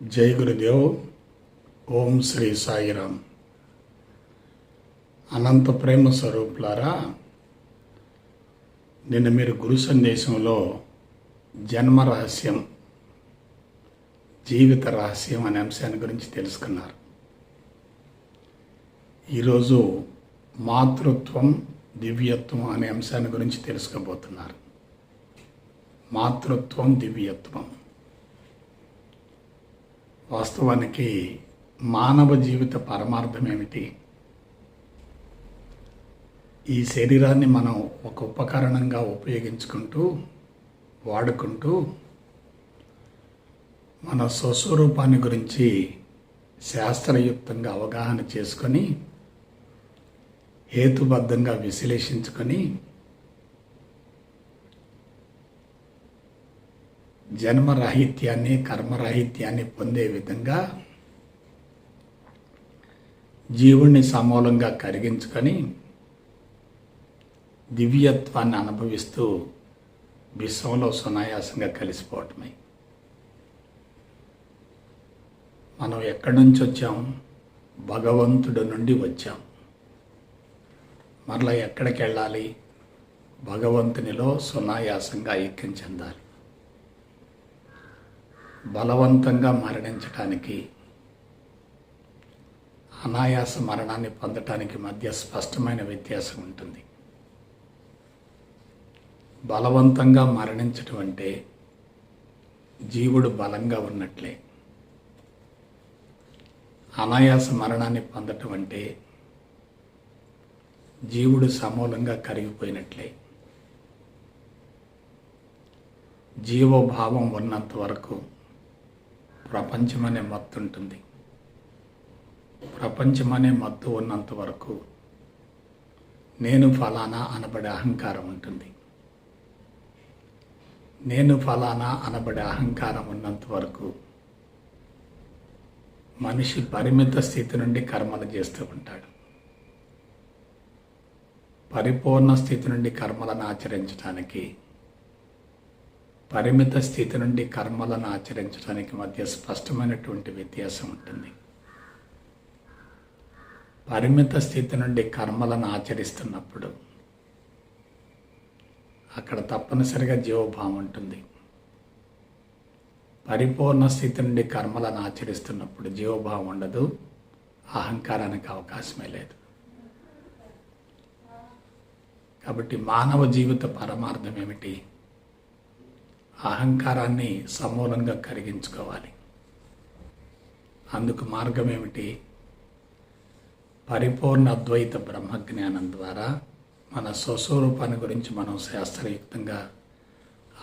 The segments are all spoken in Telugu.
జై గురుదేవ్. ఓం శ్రీ సాయిరామ్. అనంత ప్రేమ స్వరూపులారా, నిన్న మీరు గురు సందేశంలో జన్మ రహస్యం, జీవిత రహస్యం అనే అంశాన్ని గురించి తెలుసుకున్నారు. ఈరోజు మాతృత్వం, దివ్యత్వం అనే అంశాన్ని గురించి తెలుసుకోబోతున్నారు. మాతృత్వం, దివ్యత్వం. వాస్తవానికి మానవ జీవిత పరమార్థం ఏమిటి? ఈ శరీరాన్ని మనం ఒక ఉపకరణంగా ఉపయోగించుకుంటూ వాడుకుంటూ మన స్వస్వరూపాన్ని గురించి శాస్త్రయుక్తంగా అవగాహన చేసుకొని హేతుబద్ధంగా విశ్లేషించుకొని జన్మరాహిత్యాన్ని, కర్మరాహిత్యాన్ని పొందే విధంగా జీవుణ్ణి సమూలంగా కరిగించుకొని దివ్యత్వాన్ని అనుభవిస్తూ విశ్వంలో సునాయాసంగా కలిసిపోవటమే. మనం ఎక్కడి నుంచి వచ్చాం? భగవంతుడి నుండి వచ్చాం. మరలా ఎక్కడికి వెళ్ళాలి? భగవంతునిలో సునాయాసంగా ఐక్యం చెందాలి. బలవంతంగా మరణించటానికి, అనాయాస మరణాన్ని పొందటానికి మధ్య స్పష్టమైన వ్యత్యాసం ఉంటుంది. బలవంతంగా మరణించటం అంటే జీవుడు బలంగా ఉన్నట్లే. అనాయాస మరణాన్ని పొందటం అంటే జీవుడు సమూలంగా కరిగిపోయినట్లే. జీవభావం ఉన్నంత వరకు ప్రపంచమనే మత్తు ఉంటుంది. ప్రపంచమనే మత్తు ఉన్నంత వరకు నేను ఫలానా అనబడే అహంకారం ఉంటుంది. నేను ఫలానా అనబడే అహంకారం ఉన్నంత వరకు మనిషి పరిమిత స్థితి నుండి కర్మలు చేస్తూ ఉంటాడు. పరిపూర్ణ స్థితి నుండి కర్మలను ఆచరించడానికి, పరిమిత స్థితి నుండి కర్మలను ఆచరించడానికి మధ్య స్పష్టమైనటువంటి వ్యత్యాసం ఉంటుంది. పరిమిత స్థితి నుండి కర్మలను ఆచరిస్తున్నప్పుడు అక్కడ తప్పనిసరిగా జీవభావం ఉంటుంది. పరిపూర్ణ స్థితి నుండి కర్మలను ఆచరిస్తున్నప్పుడు జీవభావం ఉండదు, అహంకారానికి అవకాశమే లేదు. కాబట్టి మానవ జీవిత పరమార్థం ఏమిటి? అహంకారాన్ని సమూలంగా కరిగించుకోవాలి. అందుకు మార్గం ఏమిటి? పరిపూర్ణ అద్వైత బ్రహ్మజ్ఞానం ద్వారా మన స్వస్వరూపాన్ని గురించి మనం శాస్త్రయుక్తంగా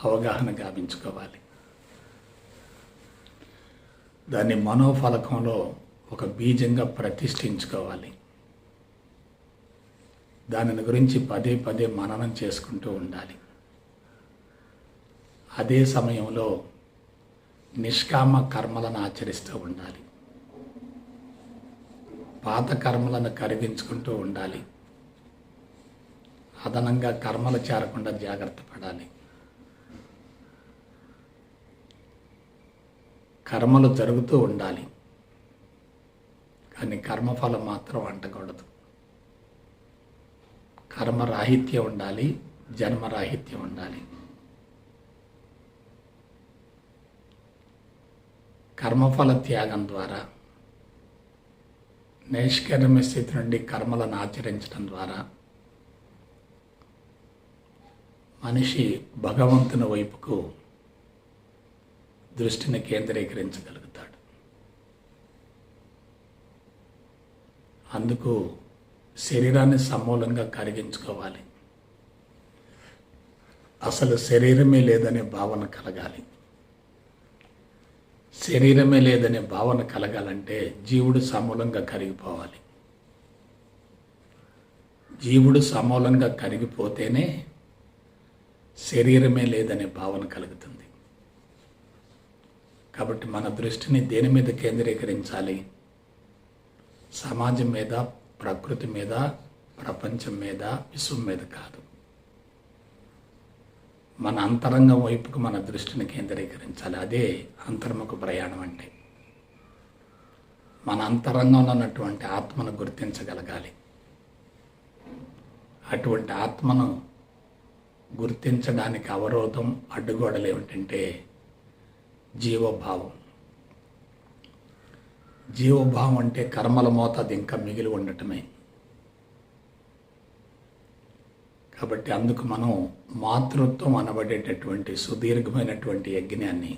అవగాహన గావించుకోవాలి. దాన్ని మనోఫలకంలో ఒక బీజంగా ప్రతిష్ఠించుకోవాలి. దానిని గురించి పదే పదే మననం చేసుకుంటూ ఉండాలి. అదే సమయంలో నిష్కామ కర్మలను ఆచరిస్తూ ఉండాలి. పాత కర్మలను కరిగించుకుంటూ ఉండాలి. అదనంగా కర్మలు చేరకుండా జాగ్రత్త పడాలి. కర్మలు జరుగుతూ ఉండాలి, కానీ కర్మఫలం మాత్రం అంటకూడదు. కర్మరాహిత్యం ఉండాలి, జన్మరాహిత్యం ఉండాలి. కర్మఫల త్యాగం ద్వారా, నైష్కర్మ్య స్థితి నుండి కర్మలను ఆచరించడం ద్వారా మనిషి భగవంతుని వైపుకు దృష్టిని కేంద్రీకరించగలుగుతాడు. అందుకు శరీరాన్ని సమూలంగా కరిగించుకోవాలి. అసలు శరీరమే లేదనే భావన కలగాలి. శరీరమే లేదనే భావన కలగాలంటే జీవుడు సమూలంగా కరిగిపోవాలి. జీవుడు సమూలంగా కరిగిపోతేనే శరీరమే లేదనే భావన కలుగుతుంది. కాబట్టి మన దృష్టిని దేని మీద కేంద్రీకరించాలి? సమాజం మీద, ప్రకృతి మీద, ప్రపంచం మీద, విశ్వం మీద కాదు. మన అంతరంగం వైపుకు మన దృష్టిని కేంద్రీకరించాలి. అదే అంతర్ముఖ ప్రయాణం అంటే. మన అంతరంగంలో ఉన్నటువంటి ఆత్మను గుర్తించగలగాలి. అటువంటి ఆత్మను గుర్తించడానికి అవరోధం, అడ్డుగోడలు ఏమిటంటే జీవభావం. జీవభావం అంటే కర్మల మోతాదు ఇంకా మిగిలి ఉండటమే. కాబట్టి అందుకు మనం మాతృత్వం అనబడేటటువంటి సుదీర్ఘమైనటువంటి యజ్ఞాన్ని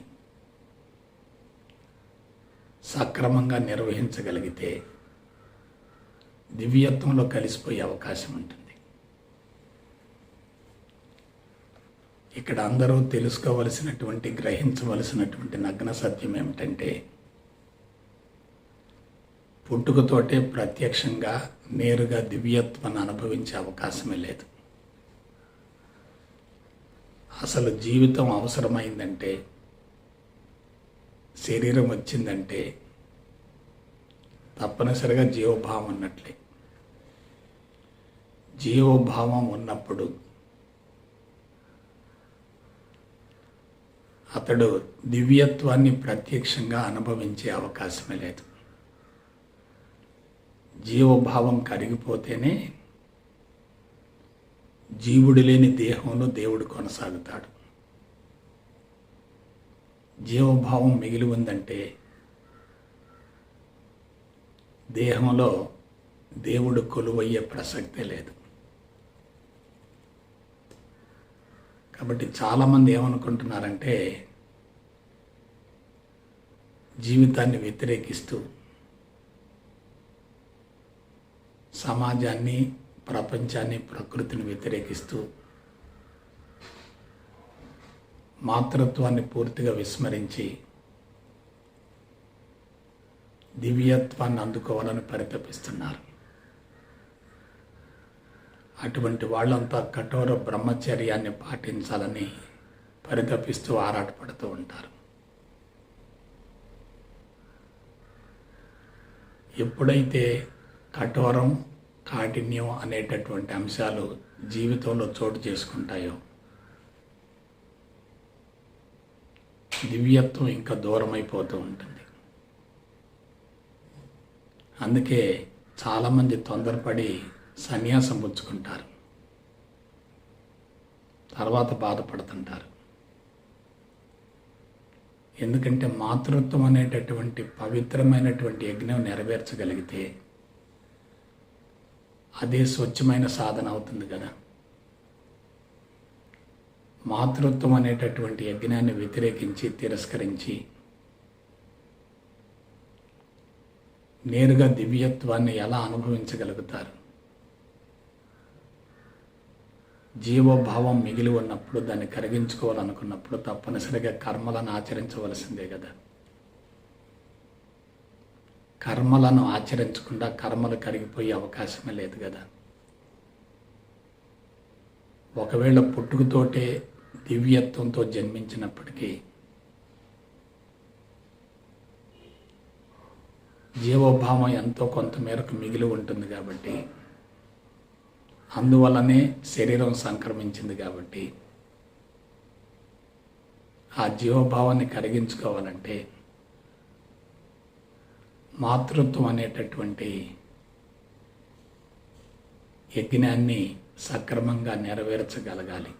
సక్రమంగా నిర్వహించగలిగితే దివ్యత్వంలో కలిసిపోయే అవకాశం ఉంటుంది. ఇక్కడ అందరూ తెలుసుకోవలసినటువంటి, గ్రహించవలసినటువంటి నగ్న సత్యం ఏమిటంటే పుట్టుకతోటే ప్రత్యక్షంగా నేరుగా దివ్యత్వాన్ని అనుభవించే అవకాశమే లేదు. అసలు జీవితం అవసరమైందంటే, శరీరం వచ్చిందంటే తప్పనిసరిగా జీవభావం ఉన్నట్లే. జీవభావం ఉన్నప్పుడు అతడు దివ్యత్వాన్ని ప్రత్యక్షంగా అనుభవించే అవకాశమే లేదు. జీవభావం కరిగిపోతేనే జీవుడు లేని దేహంలో దేవుడు కొనసాగుతాడు. జీవభావం మిగిలి ఉందంటే దేహంలో దేవుడు కొలువయ్యే ప్రసక్తే లేదు. కాబట్టి చాలామంది ఏమనుకుంటున్నారంటే జీవితాన్ని వ్యతిరేకిస్తూ సమాజాన్ని, ప్రపంచాన్ని, ప్రకృతిని వ్యతిరేకిస్తూ మాతృత్వాన్ని పూర్తిగా విస్మరించి దివ్యత్వాన్ని అందుకోవాలని పరితపిస్తున్నారు. అటువంటి వాళ్ళంతా కఠోర బ్రహ్మచర్యాన్ని పాటించాలని పరితపిస్తూ ఆరాటపడుతూ ఉంటారు. ఎప్పుడైతే కఠోరం, కాఠిన్యం అనేటటువంటి అంశాలు జీవితంలో చోటు చేసుకుంటాయో దివ్యత్వం ఇంకా దూరం అయిపోతూ ఉంటుంది. అందుకే చాలామంది తొందరపడి సన్యాసం పుచ్చుకుంటారు, తర్వాత బాధపడుతుంటారు. ఎందుకంటే మాతృత్వం అనేటటువంటి పవిత్రమైనటువంటి యజ్ఞం నెరవేర్చగలిగితే అదే స్వచ్ఛమైన సాధన అవుతుంది కదా. మాతృత్వం అనేటటువంటి యజ్ఞాన్ని వ్యతిరేకించి, తిరస్కరించి నేరుగా దివ్యత్వాన్ని ఎలా అనుభవించగలుగుతారు? జీవభావం మిగిలి ఉన్నప్పుడు, దాన్ని కరిగించుకోవాలనుకున్నప్పుడు తప్పనిసరిగా కర్మలను ఆచరించవలసిందే కదా. కర్మలను ఆచరించకుండా కర్మలు కరిగిపోయే అవకాశమే లేదు కదా. ఒకవేళ పుట్టుకతోటే దివ్యత్వంతో జన్మించినప్పటికీ జీవభావం ఎంతో కొంత మేరకు మిగిలి ఉంటుంది కాబట్టి, అందువల్లనే శరీరం సంక్రమించింది కాబట్టి ఆ జీవభావాన్ని కరిగించుకోవాలంటే మాతృత్వం అనేటటువంటి యజ్ఞాన్ని సక్రమంగా నెరవేర్చగలగాలి.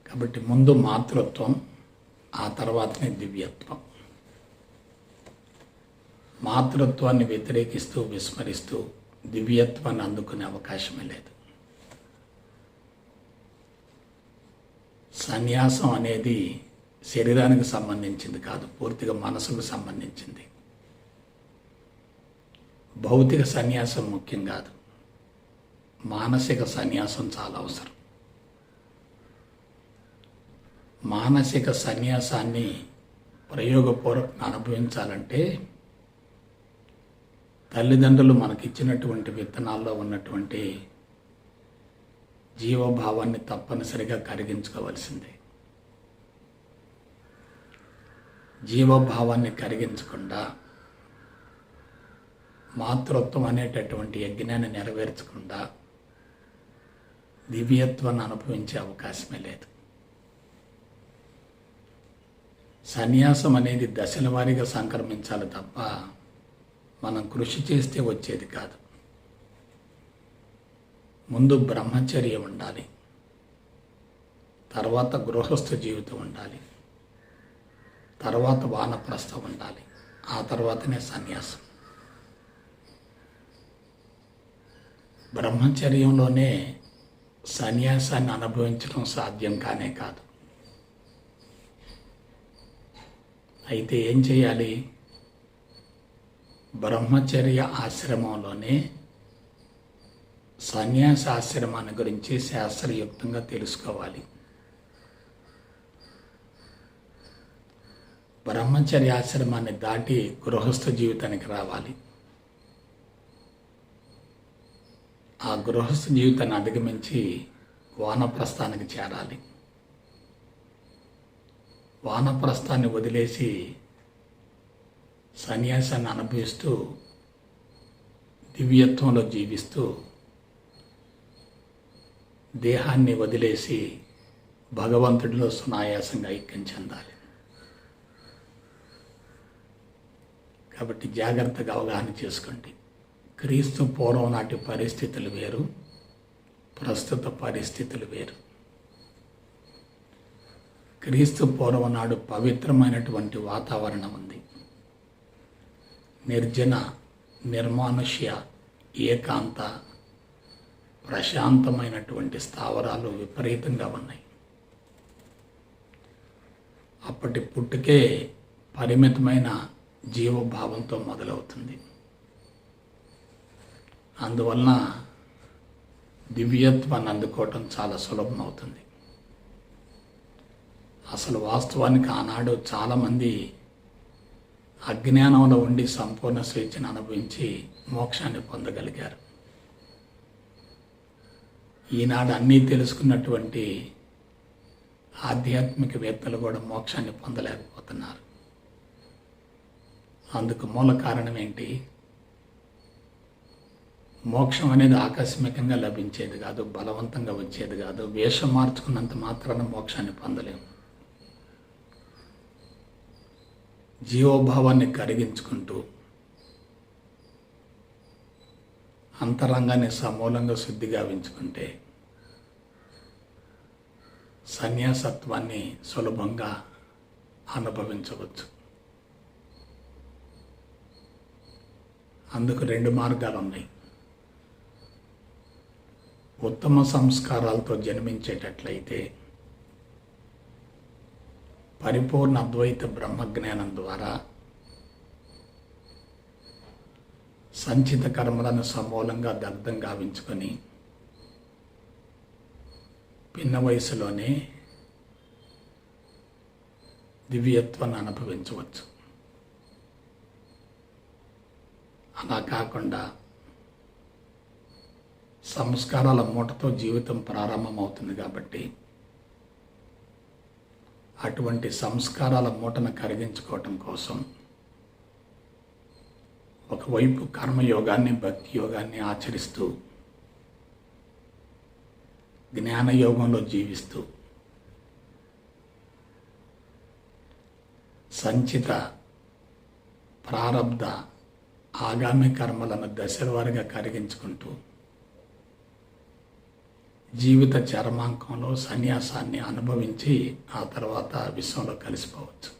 కాబట్టి ముందు మాతృత్వం, ఆ తర్వాతనే దివ్యత్వం. మాతృత్వాన్ని వ్యతిరేకిస్తూ, విస్మరిస్తూ దివ్యత్వాన్ని అందుకునే అవకాశమే లేదు. సన్యాసం అనేది శరీరానికి సంబంధించింది కాదు, పూర్తిగా మనసుకు సంబంధించింది. భౌతిక సన్యాసం ముఖ్యం కాదు, మానసిక సన్యాసం చాలా అవసరం. మానసిక సన్యాసాన్ని ప్రయోగపూర్వకంగా అనుభవించాలంటే తల్లిదండ్రులు మనకిచ్చినటువంటి విత్తనాల్లో ఉన్నటువంటి జీవభావాన్ని తప్పనిసరిగా కరిగించుకోవాల్సిందే. జీవభావాన్ని కరిగించకుండా, మాతృత్వం అనేటటువంటి యజ్ఞాన్ని నెరవేర్చకుండా దివ్యత్వాన్ని అనుభవించే అవకాశమే లేదు. సన్యాసం అనేది దశల వారీగా సంక్రమించాలి తప్ప మనం కృషి చేస్తే వచ్చేది కాదు. ముందు బ్రహ్మచర్య ఉండాలి, తర్వాత గృహస్థ జీవితం ఉండాలి, తర్వాత వానప్రస్థం ఉండాలి, ఆ తర్వాతనే సన్యాసం. బ్రహ్మచర్యంలోనే సన్యాసాన్ని అనుభవించడం సాధ్యం కానే కాదు. అయితే ఏం చేయాలి? బ్రహ్మచర్య ఆశ్రమంలోనే సన్యాస ఆశ్రమాన్ని గురించి శాస్త్రయుక్తంగా తెలుసుకోవాలి. బ్రహ్మచర్య ఆశ్రమాన్ని దాటి గృహస్థ జీవితానికి రావాలి. ఆ గృహస్థ జీవితాన్ని అధిగమించి వానప్రస్థానికి చేరాలి. వానప్రస్థాన్ని వదిలేసి సన్యాసాన్ని అనుభవిస్తూ దివ్యత్వంలో జీవిస్తూ దేహాన్ని వదిలేసి భగవంతుడిలో సునాయాసంగా ఐక్యం చెందాలి. కాబట్టి జాగ్రత్తగా అవగాహన చేసుకోండి. క్రీస్తు పూర్వం నాటి పరిస్థితులు వేరు, ప్రస్తుత పరిస్థితులు వేరు. క్రీస్తు పూర్వం నాడు పవిత్రమైనటువంటి వాతావరణం ఉంది. నిర్జన, నిర్మానుష్య, ఏకాంత, ప్రశాంతమైనటువంటి స్థావరాలు విపరీతంగా ఉన్నాయి. అప్పటి పుట్టుకే పరిమితమైన జీవభావంతో మొదలవుతుంది. అందువలన దివ్యత్వాన్ని అందుకోవటం చాలా సులభం అవుతుంది. అసలు వాస్తవానికి ఆనాడు చాలామంది అజ్ఞానంలో ఉండి సంపూర్ణ స్వేచ్ఛను అనుభవించి మోక్షాన్ని పొందగలిగారు. ఈనాడు అన్నీ తెలుసుకున్నటువంటి ఆధ్యాత్మికవేత్తలు కూడా మోక్షాన్ని పొందలేకపోతున్నారు. అందుకు మూల కారణం ఏంటి? మోక్షం అనేది ఆకస్మికంగా లభించేది కాదు, బలవంతంగా వచ్చేది కాదు. వేషం మార్చుకున్నంత మాత్రాన మోక్షాన్ని పొందలేము. జీవోభావాన్ని కరిగించుకుంటూ అంతరంగాన్ని సమూలంగా శుద్ధి గావించుకుంటే సన్యాసత్వాన్ని సులభంగా అనుభవించవచ్చు. అందుకు 2 మార్గాలు ఉన్నాయి. ఉత్తమ సంస్కారాలతో జన్మించేటట్లయితే పరిపూర్ణ అద్వైత బ్రహ్మజ్ఞానం ద్వారా సంచిత కర్మలను సమూలంగా దగ్ధం గావించుకొని పిన్న వయసులోనే దివ్యత్వాన్ని అనుభవించవచ్చు. అలా కాకుండా సంస్కారాల మూటతో జీవితం ప్రారంభమవుతుంది కాబట్టి అటువంటి సంస్కారాల మూటను కరిగించుకోవటం కోసం ఒకవైపు కర్మయోగాన్ని, భక్తి యోగాన్ని ఆచరిస్తూ జ్ఞానయోగంలో జీవిస్తూ సంచిత ప్రారబ్ధ ఆగామి కర్మలను దశల వారీగా కరిగించుకుంటూ జీవిత చరమాంకంలో సన్యాసాన్ని అనుభవించి ఆ తర్వాత విశ్వంలో కలిసిపోవచ్చు.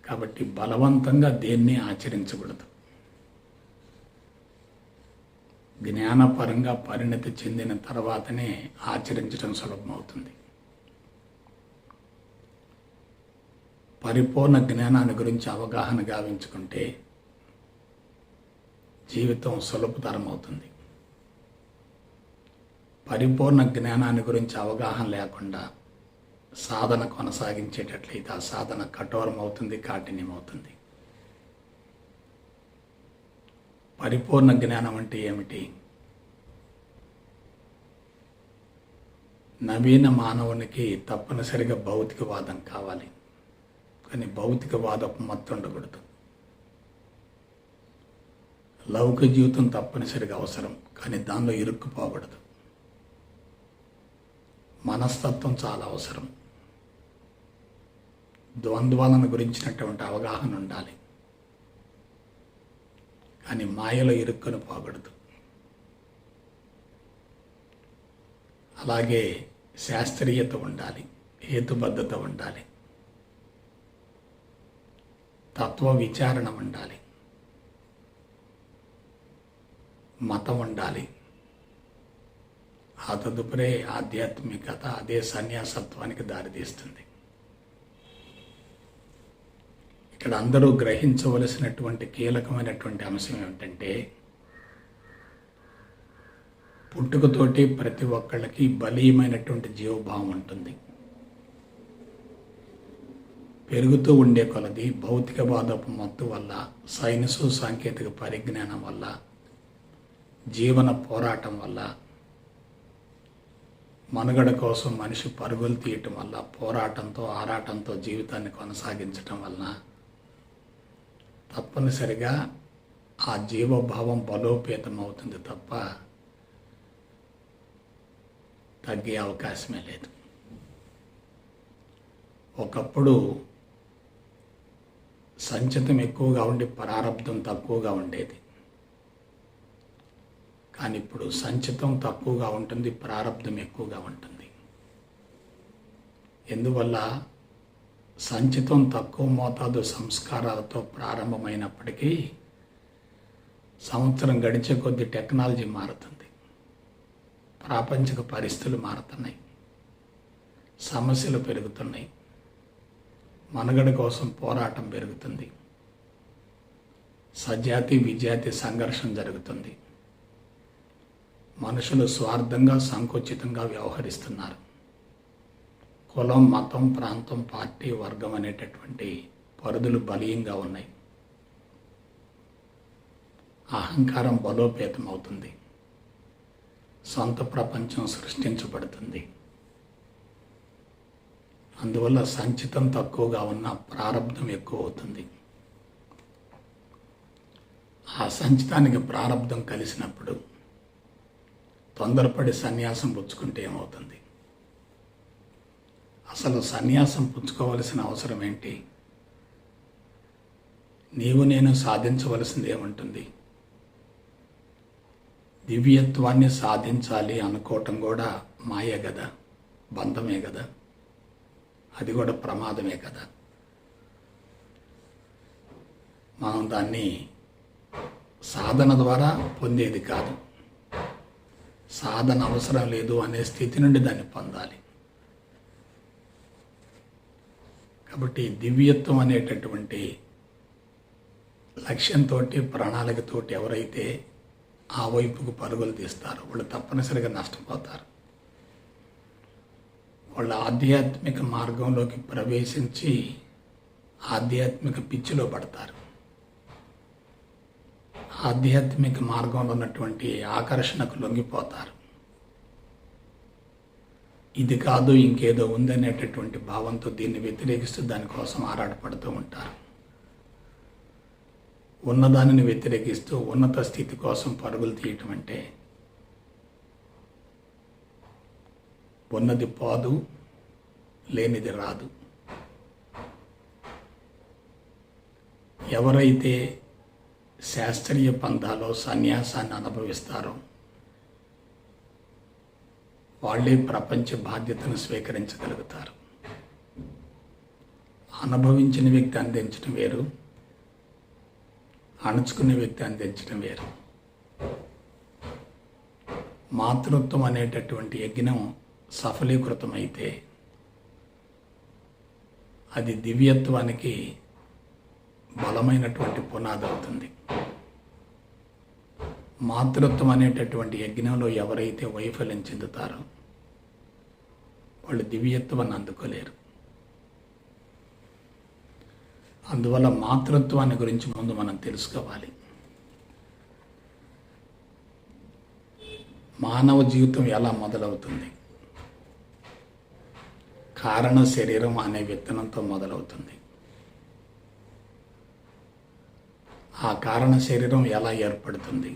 కాబట్టి బలవంతంగా దేన్ని ఆచరించకూడదు. జ్ఞానపరంగా పరిణతి చెందిన తర్వాతనే ఆచరించడం సులభమవుతుంది. పరిపూర్ణ జ్ఞానాన్ని గురించి అవగాహన గావించుకుంటే జీవితం సులభతరం అవుతుంది. పరిపూర్ణ జ్ఞానాన్ని గురించి అవగాహన లేకుండా సాధన కొనసాగించేటట్లయితే ఆ సాధన కఠోరం అవుతుంది, కాఠిన్యం అవుతుంది. పరిపూర్ణ జ్ఞానం అంటే ఏమిటి? నవీన మానవునికి తప్పనిసరిగా భౌతికవాదం కావాలి, కానీ భౌతికవాదపు మత్తు ఉండకూడదు. లౌకిక జీవితం తప్పనిసరిగా అవసరం, కానీ దానిలో ఇరుక్కుపోకూడదు. మనస్తత్వం చాలా అవసరం. ద్వంద్వాలను గురించినటువంటి అవగాహన ఉండాలి, కానీ మాయలో ఇరుక్కొని పోకూడదు. అలాగే శాస్త్రీయత ఉండాలి, హేతుబద్ధత ఉండాలి, తత్వ విచారణ ఉండాలి, మతం ఉండాలి. ఆ తదుపరే ఆధ్యాత్మికత, అదే సన్యాసత్వానికి దారితీస్తుంది. ఇక్కడ అందరూ గ్రహించవలసినటువంటి కీలకమైనటువంటి అంశం ఏమిటంటే, పుట్టుకతోటి ప్రతి ఒక్కళ్ళకి బలీయమైనటువంటి జీవభావం ఉంటుంది. పెరుగుతూ ఉండే కొలది భౌతికవాదపు మత్తు వల్ల, సైన్సు సాంకేతిక పరిజ్ఞానం వల్ల, జీవన పోరాటం వల్ల, మనుగడ కోసం మనిషి పరుగులు తీయటం వల్ల, పోరాటంతో ఆరాటంతో జీవితాన్ని కొనసాగించటం వలన తప్పనిసరిగా ఆ జీవభావం బలోపేతం అవుతుంది తప్ప తగ్గే అవకాశమే లేదు. ఒకప్పుడు సంచితం ఎక్కువగా ఉండి ప్రారబ్ధం తక్కువగా ఉండేది, కానీ ఇప్పుడు సంచితం తక్కువగా ఉంటుంది, ప్రారబ్ధం ఎక్కువగా ఉంటుంది. ఎందువల్ల? సంచితం తక్కువ మోతాదు సంస్కారాలతో ప్రారంభమైనప్పటికీ సంవత్సరం గడిచే కొద్దీ టెక్నాలజీ మారుతుంది, ప్రాపంచిక పరిస్థితులు మారుతున్నాయి, సమస్యలు పెరుగుతున్నాయి, మనుగడ కోసం పోరాటం పెరుగుతుంది, సజాతి విజాతి సంఘర్షణ జరుగుతుంది, మనుషులు స్వార్థంగా సంకుచితంగా వ్యవహరిస్తున్నారు. కులం, మతం, ప్రాంతం, పార్టీ, వర్గం అనేటటువంటి పరిధులు బలీయంగా ఉన్నాయి. అహంకారం బలోపేతం అవుతుంది, సొంత ప్రపంచం సృష్టించబడుతుంది. అందువల్ల సంచితం తక్కువగా ఉన్న ప్రారబ్ధం ఎక్కువ అవుతుంది. ఆ సంచితానికి ప్రారబ్ధం కలిసినప్పుడు తొందరపడి సన్యాసం పుచ్చుకుంటే ఏమవుతుంది? అసలు సన్యాసం పుచ్చుకోవలసిన అవసరం ఏంటి? నీవు నేను సాధించవలసింది ఏముంటుంది? దివ్యత్వాన్ని సాధించాలి అనుకోవటం కూడా మాయే కదా, బంధమే కదా, అది కూడా ప్రమాదమే కదా. మనం దాన్ని సాధన ద్వారా పొందేది కాదు, సాధన అవసరం లేదు అనే స్థితి నుండి దాన్ని పొందాలి. కాబట్టి దివ్యత్వం అనేటటువంటి లక్ష్యంతో, ప్రణాళికతోటి ఎవరైతే ఆ వైపుకు పరుగులు తీస్తారో వాళ్ళు తప్పనిసరిగా నష్టపోతారు. వాళ్ళ ఆధ్యాత్మిక మార్గంలోకి ప్రవేశించి ఆధ్యాత్మిక పిచ్చిలో పడతారు. ఆధ్యాత్మిక మార్గంలో ఉన్నటువంటి ఆకర్షణకు లొంగిపోతారు. ఇది కాదు ఇంకేదో ఉందనేటటువంటి భావంతో దీన్ని వ్యతిరేకిస్తూ దానికోసం ఆరాటపడుతూ ఉంటారు. ఉన్నదానిని వ్యతిరేకిస్తూ ఉన్నత స్థితి కోసం పరుగులు తీయటం అంటే ఉన్నది పోదు, లేనిది రాదు. ఎవరైతే శాస్త్రీయ పంథాలో సన్యాసాన్ని అనుభవిస్తారో వాళ్ళే ప్రపంచ బాధ్యతను స్వీకరించగలుగుతారు. అనుభవించిన వ్యక్తి అందించడం వేరు, అణుచుకునే వ్యక్తి అందించడం వేరు. మాతృత్వం అనేటటువంటి యజ్ఞం సఫలీకృతమైతే అది దివ్యత్వానికి బలమైనటువంటి పునాది అవుతుంది. మాతృత్వం అనేటటువంటి యజ్ఞంలో ఎవరైతే వైఫల్యం చెందుతారో వాళ్ళు దివ్యత్వాన్ని అందుకోలేరు. అందువల్ల మాతృత్వాన్ని గురించి ముందు మనం తెలుసుకోవాలి. మానవ జీవితం ఎలా మొదలవుతుంది? కారణ శరీరం అనే విత్తనంతో మొదలవుతుంది. ఆ కారణ శరీరం ఎలా ఏర్పడుతుంది?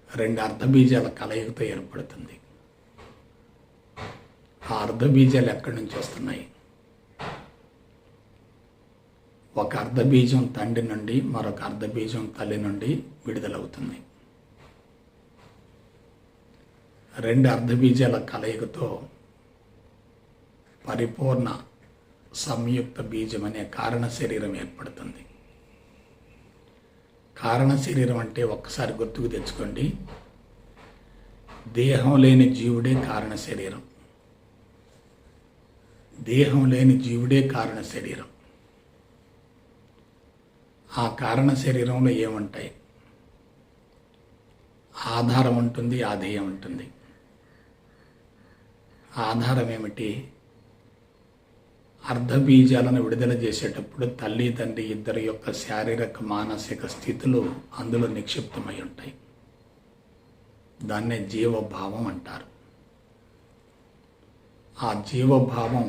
రెండు అర్ధబీజాల కలయికతో ఏర్పడుతుంది. ఆ అర్ధబీజాలు ఎక్కడి నుంచి వస్తున్నాయి? ఒక అర్ధబీజం తండ్రి నుండి మరొక అర్ధబీజం తల్లి నుండి విడుదలవుతుంది. రెండు అర్ధబీజాల కలయికతో పరిపూర్ణ సంయుక్త బీజం అనే కారణ శరీరం ఏర్పడుతుంది. కారణ శరీరం అంటే ఒక్కసారి గుర్తుకు తెచ్చుకోండి, దేహం లేని జీవుడే కారణ శరీరం. దేహం లేని జీవుడే కారణ శరీరం. ఆ కారణ శరీరంలో ఏముంటాయి? ఆధారం ఉంటుంది, ఆధేయం ఉంటుంది. ఆధారం ఏమిటి? అర్ధబీజాలను విడుదల చేసేటప్పుడు తల్లి తండ్రి ఇద్దరి యొక్క శారీరక మానసిక స్థితులు అందులో నిక్షిప్తమై ఉంటాయి. దాన్నే జీవభావం అంటారు. ఆ జీవభావం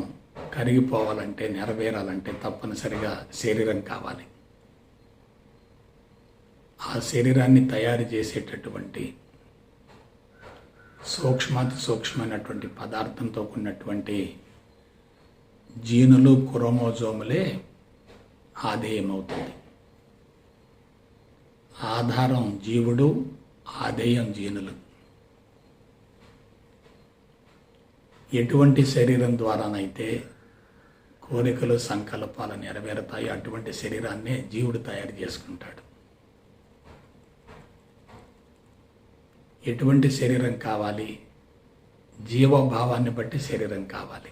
కరిగిపోవాలంటే, నెరవేరాలంటే తప్పనిసరిగా శరీరం కావాలి. ఆ శరీరాన్ని తయారు చేసేటటువంటి సూక్ష్మాతి సూక్ష్మమైనటువంటి పదార్థంతో కూడినటువంటి జీనులు, క్రోమోజోములే ఆధేయమవుతుంది. ఆధారం జీవుడు, ఆధేయం జీనులు. ఎటువంటి శరీరం ద్వారానైతే కోరికలు, సంకల్పాలు నెరవేరుతాయో అటువంటి శరీరాన్నే జీవుడు తయారు చేసుకుంటాడు. ఎటువంటి శరీరం కావాలి? జీవభావాన్ని బట్టి శరీరం కావాలి.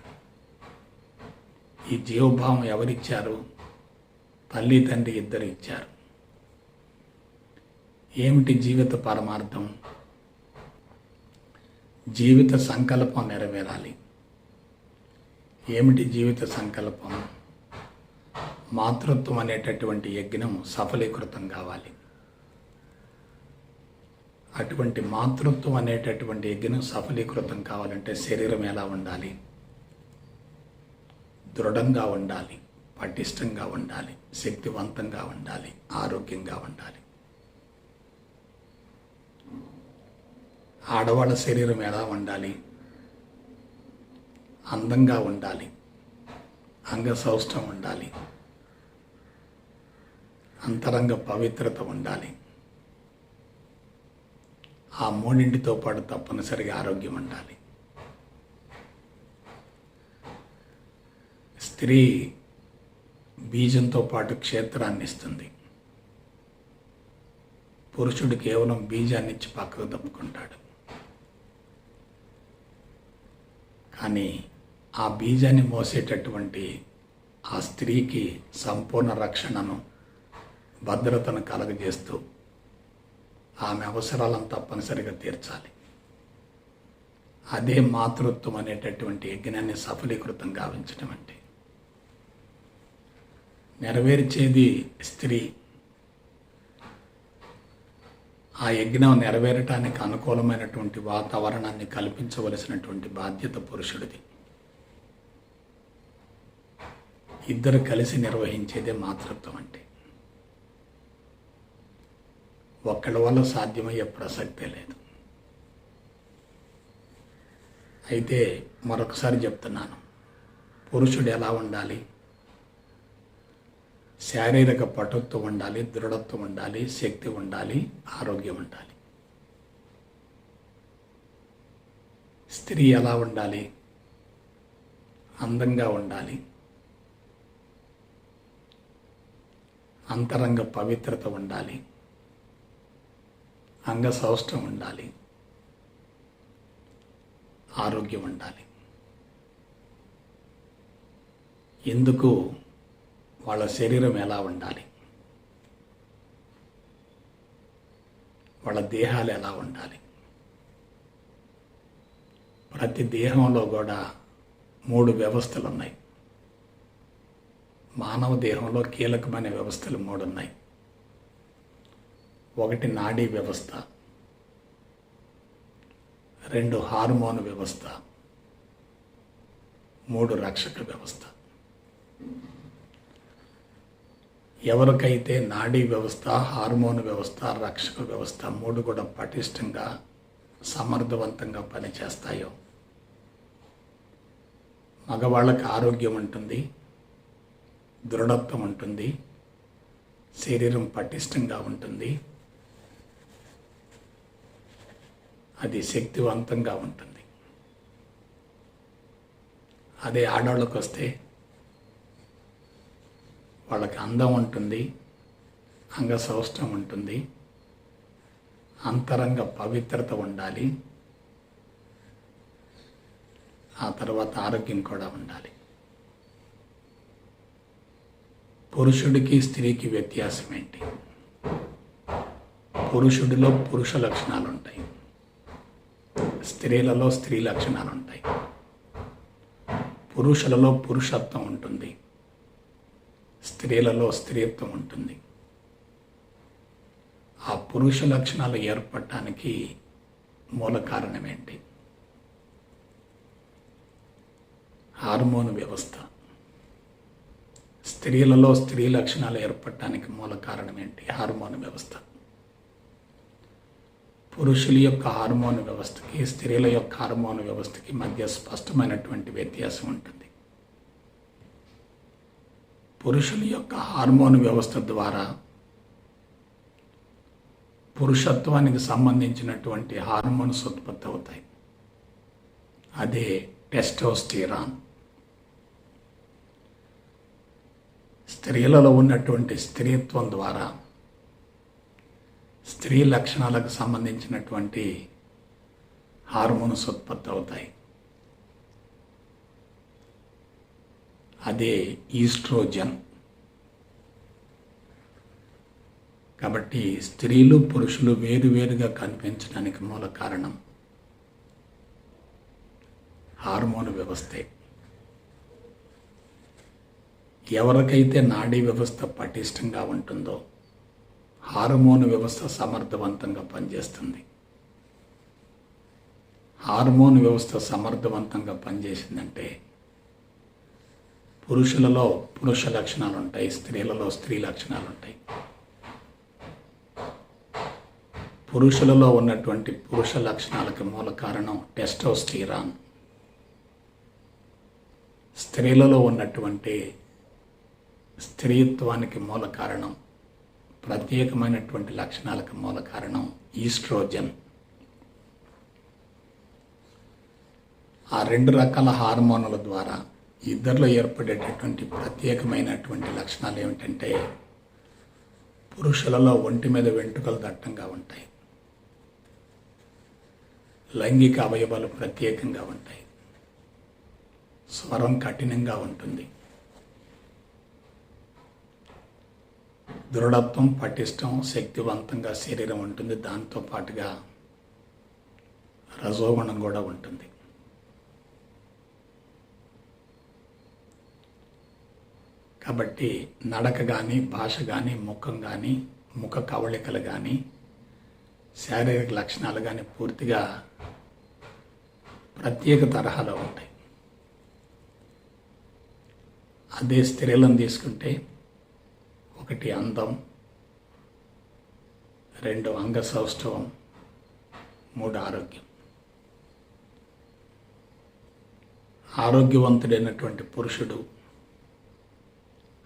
ఈ జీవభావం ఎవరిచ్చారు? తల్లి తండ్రి ఇద్దరు ఇచ్చారు. ఏమిటి జీవిత పరమార్థం? జీవిత సంకల్పం నెరవేరాలి. ఏమిటి జీవిత సంకల్పం? మాతృత్వం అనేటటువంటి యజ్ఞం సఫలీకృతం కావాలి. అటువంటి మాతృత్వం అనేటటువంటి యజ్ఞం సఫలీకృతం కావాలంటే శరీరం ఎలా ఉండాలి? దృఢంగా ఉండాలి, పటిష్టంగా ఉండాలి, శక్తివంతంగా ఉండాలి, ఆరోగ్యంగా ఉండాలి. ఆడవాళ్ళ శరీరం ఎలా ఉండాలి? అందంగా ఉండాలి, అంగసౌష్ఠం ఉండాలి, అంతరంగ పవిత్రత ఉండాలి. ఆ మూడింటితో పాటు తప్పనిసరిగా ఆరోగ్యం ఉండాలి. స్త్రీ బీజంతో పాటు క్షేత్రాన్ని ఇస్తుంది. పురుషుడు కేవలం బీజాన్ని ఇచ్చి పక్కకు తప్పుకుంటాడు. కానీ ఆ బీజాన్ని మోసేటటువంటి ఆ స్త్రీకి సంపూర్ణ రక్షణను, భద్రతను కలగజేస్తూ ఆమె అవసరాలను తప్పనిసరిగా తీర్చాలి. అదే మాతృత్వం అనేటటువంటి యజ్ఞాన్ని సఫలీకృతం గావించడం అంటే. నెరవేర్చేది స్త్రీ. ఆ యజ్ఞం నెరవేరటానికి అనుకూలమైనటువంటి వాతావరణాన్ని కల్పించవలసినటువంటి బాధ్యత పురుషుడిది. ఇద్దరు కలిసి నిర్వహించేదే మాతృత్వం అంటే. ఒక్కడి వల్ల సాధ్యమయ్యే ప్రసక్తే లేదు. అయితే మరొకసారి చెప్తున్నాను, పురుషుడు ఎలా ఉండాలి? శారీరక పటుత్వం ఉండాలి, దృఢత్వం ఉండాలి, శక్తి ఉండాలి, ఆరోగ్యం ఉండాలి. స్త్రీ ఎలా ఉండాలి? అందంగా ఉండాలి, అంతరంగ పవిత్రత ఉండాలి, అంగసౌష్ఠం ఉండాలి, ఆరోగ్యం ఉండాలి. ఎందుకు? వాళ్ళ శరీరం ఎలా ఉండాలి? వాళ్ళ దేహాలు ఎలా ఉండాలి? ప్రతి దేహంలో కూడా 3 వ్యవస్థలు ఉన్నాయి. మానవ దేహంలో కీలకమైన వ్యవస్థలు 3 ఉన్నాయి. ఒకటి నాడీ వ్యవస్థ, 2 హార్మోన్ వ్యవస్థ, 3 రక్షక వ్యవస్థ. ఎవరికైతే నాడీ వ్యవస్థ, హార్మోన్ వ్యవస్థ, రక్షక వ్యవస్థ 3 కూడా పటిష్టంగా సమర్థవంతంగా పనిచేస్తాయో మగవాళ్ళకి ఆరోగ్యం ఉంటుంది, దృఢత్వం ఉంటుంది, శరీరం పటిష్టంగా ఉంటుంది, అది శక్తివంతంగా ఉంటుంది. అదే ఆడవాళ్ళకి వస్తే వాళ్ళకి అందం ఉంటుంది, అంగసౌష్ఠం ఉంటుంది, అంతరంగ పవిత్రత ఉండాలి, ఆ తర్వాత ఆరోగ్యం కూడా ఉండాలి. పురుషుడికి స్త్రీకి వ్యత్యాసం ఏంటి? పురుషుడిలో పురుష లక్షణాలు ఉంటాయి, స్త్రీలలో స్త్రీ లక్షణాలు ఉంటాయి. పురుషులలో పురుషత్వం ఉంటుంది, స్త్రీలలో స్త్రీత్వం ఉంటుంది. ఆ పురుష లక్షణాలు ఏర్పడటానికి మూల కారణం ఏంటి? హార్మోన్ వ్యవస్థ. స్త్రీలలో స్త్రీ లక్షణాలు ఏర్పడటానికి మూల కారణం ఏంటి? హార్మోన్ వ్యవస్థ. పురుషుల యొక్క హార్మోన్ వ్యవస్థకి స్త్రీల యొక్క హార్మోన్ వ్యవస్థకి మధ్య స్పష్టమైనటువంటి వ్యత్యాసం ఉంటుంది. పురుషుల యొక్క హార్మోన్ వ్యవస్థ ద్వారా పురుషత్వానికి సంబంధించినటువంటి హార్మోన్స్ ఉత్పత్తి అవుతాయి. అదే టెస్టోస్టిరాన్. స్త్రీలలో ఉన్నటువంటి స్త్రీత్వం ద్వారా స్త్రీ లక్షణాలకు సంబంధించినటువంటి హార్మోన్స్ ఉత్పత్తి అవుతాయి. అదే ఈస్ట్రోజన్. కాబట్టి స్త్రీలు పురుషులు వేరువేరుగా కనిపించడానికి మూల కారణం హార్మోన్ వ్యవస్థే. ఎవరికైతే నాడీ వ్యవస్థ పటిష్టంగా ఉంటుందో హార్మోన్ వ్యవస్థ సమర్థవంతంగా పనిచేస్తుంది. హార్మోన్ వ్యవస్థ సమర్థవంతంగా పనిచేసిందంటే పురుషులలో పురుష లక్షణాలు ఉంటాయి, స్త్రీలలో స్త్రీ లక్షణాలు ఉంటాయి. పురుషులలో ఉన్నటువంటి పురుష లక్షణాలకు మూల కారణం టెస్టోస్టిరాన్. స్త్రీలలో ఉన్నటువంటి స్త్రీత్వానికి మూల కారణం, ప్రత్యేకమైనటువంటి లక్షణాలకు మూల కారణం ఈస్ట్రోజన్. ఆ రెండు రకాల హార్మోన్ల ద్వారా ఇద్దరిలో ఏర్పడేటటువంటి ప్రత్యేకమైనటువంటి లక్షణాలు ఏమిటంటే పురుషులలో ఒంటి మీద వెంట్రుకలు దట్టంగా ఉంటాయి, లైంగిక అవయవాలు ప్రత్యేకంగా ఉంటాయి, స్వరం కఠినంగా ఉంటుంది, దృఢత్వం పటిష్టం శక్తివంతంగా శరీరం ఉంటుంది, దాంతో పాటుగా రజోగుణం కూడా ఉంటుంది. కాబట్టి నడక కానీ భాష కానీ ముఖం కానీ ముఖ కవళికలు కానీ శారీరక లక్షణాలు కానీ పూర్తిగా ప్రత్యేక తరహాలో ఉంటాయి. అదే స్త్రీలను తీసుకుంటే ఒకటి అందం, రెండు అంగసౌష్ఠవం, మూడు ఆరోగ్యం. ఆరోగ్యవంతుడైనటువంటి పురుషుడు,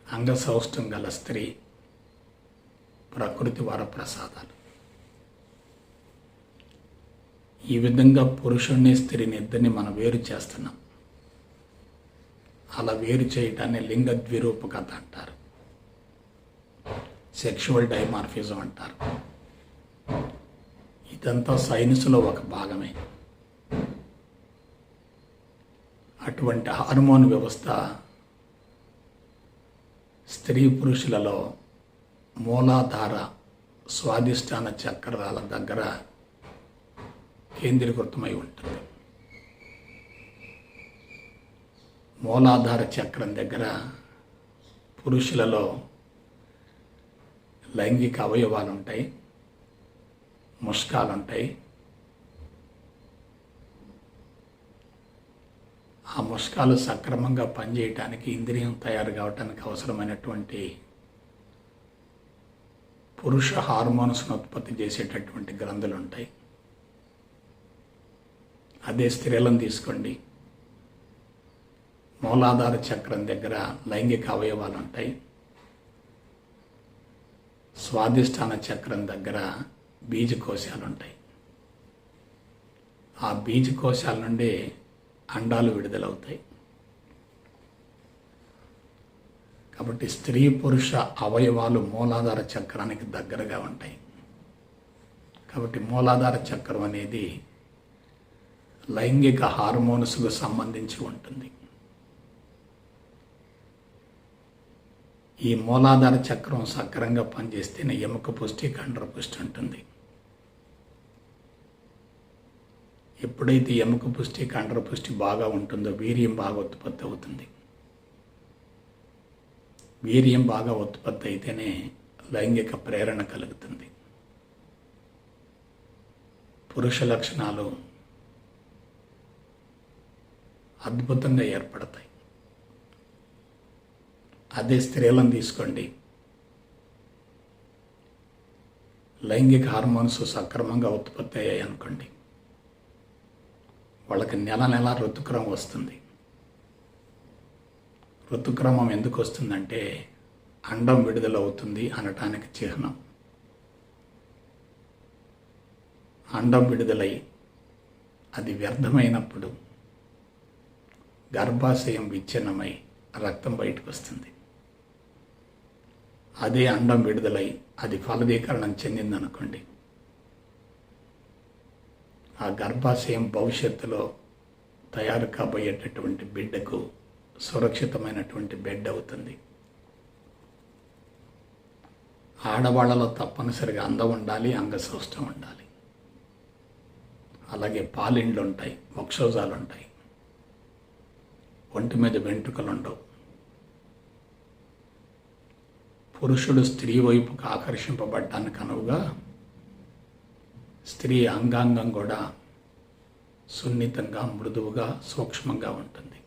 అంగసౌష్ఠం గల స్త్రీ ప్రకృతి వరప్రసాదాలు. ఈ విధంగా పురుషుణ్ణి స్త్రీని ఇద్దరిని మనం వేరు చేస్తున్నాం. అలా వేరు చేయటాన్ని లింగ ద్విరూపకత అంటారు, సెక్షువల్ డైమార్ఫిజం అంటారు. ఇదంతా సైన్స్లో ఒక భాగమే. అటువంటి హార్మోన్ వ్యవస్థ స్త్రీ పురుషులలో మూలాధార స్వాదిష్టాన చక్రాల దగ్గర కేంద్రీకృతమై ఉంటుంది. మూలాధార చక్రం దగ్గర పురుషులలో లైంగిక అవయవాలు ఉంటాయి, ముష్కాలు ఉంటాయి. ఆ ముష్కాలు సక్రమంగా పనిచేయటానికి, ఇంద్రియం తయారు కావటానికి అవసరమైనటువంటి పురుష హార్మోన్స్ను ఉత్పత్తి చేసేటటువంటి గ్రంథులు ఉంటాయి. అదే స్త్రీలను తీసుకోండి, మూలాధార చక్రం దగ్గర లైంగిక అవయవాలు ఉంటాయి. స్వాదిష్టాన చక్రం దగ్గర బీజకోశాలు ఉంటాయి. ఆ బీజకోశాల నుండి అండాలు విడుదలవుతాయి. కాబట్టి స్త్రీ పురుష అవయవాలు మూలాధార చక్రానికి దగ్గరగా ఉంటాయి. కాబట్టి మూలాధార చక్రం అనేది లైంగిక హార్మోన్స్కు సంబంధించి ఉంటుంది. ఈ మూలాధార చక్రం సక్రంగా పనిచేస్తేనే ఎముక పుష్టి, కండర పుష్టి ఉంటుంది. ఎప్పుడైతే ఎముక పుష్టి, కండర పుష్టి బాగా ఉంటుందో వీర్యం బాగా ఉత్పత్తి అవుతుంది. వీర్యం బాగా ఉత్పత్తి అయితేనే లైంగిక ప్రేరణ కలుగుతుంది. పురుష లక్షణాలు అద్భుతంగా ఏర్పడతాయి. అదే స్త్రీలను తీసుకోండి, లైంగిక హార్మోన్స్ సక్రమంగా ఉత్పత్తి అయ్యాయి అనుకోండి, వాళ్ళకి నెల నెల ఋతుక్రమం వస్తుంది. ఋతుక్రమం ఎందుకు వస్తుందంటే అండం విడుదలవుతుంది అనటానికి చిహ్నం. అండం విడుదలై అది వ్యర్థమైనప్పుడు గర్భాశయం విచ్ఛిన్నమై రక్తం బయటకు వస్తుంది. అదే అండం విడుదలై అది ఫలదీకరణం చెందిందనుకోండి, ఆ గర్భాశయం భవిష్యత్తులో తయారు కాబోయేటటువంటి బిడ్డకు సురక్షితమైనటువంటి బెడ్ అవుతుంది. ఆడవాళ్లలో తప్పనిసరిగా అందం ఉండాలి, అంగసౌష్టం ఉండాలి. అలాగే పాలిండ్లు ఉంటాయి, వక్షోజాలు ఉంటాయి, ఒంటి మీద వెంట్రుకలు ఉండవు. పురుషుడు స్త్రీ వైపుకు ఆకర్షింపబడ్డానికి అనువుగా స్త్రీ అంగాంగం కూడా సున్నితంగా, మృదువుగా, సూక్ష్మంగా ఉంటుంది.